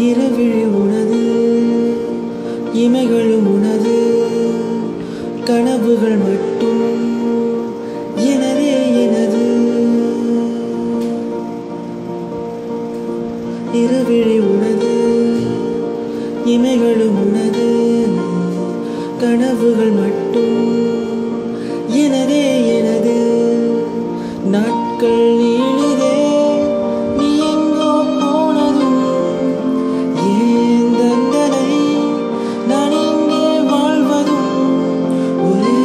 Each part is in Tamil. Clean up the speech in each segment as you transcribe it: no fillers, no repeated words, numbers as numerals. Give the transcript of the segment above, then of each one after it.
இரவிழி உனது இமைகளும் உனது கனவுகள் மட்டும் எனதே எனது இரவிழி உனது இமைகளும் உனது கனவுகள் மட்டும் எனதே எனது நாட்கள் நீளுதே நீ எங்கோ போனதும் ஏன் தண்டனை நான் இங்கே வாழ்வதும் ஒரே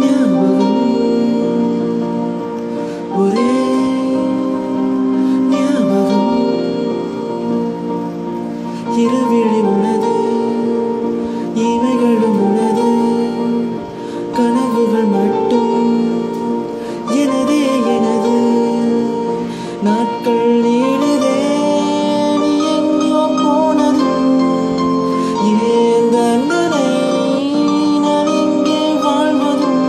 ஞாபகம் ஒரே ஞாபகம் இரவிழி உனது இமைகளும் உனது கனவுகள் மட்டும் எனதே எனது நாட்கள் நீளுதே நீ எங்கோ போனதும் ஏன் தண்டனை நான் இங்கே வாழ்வதும்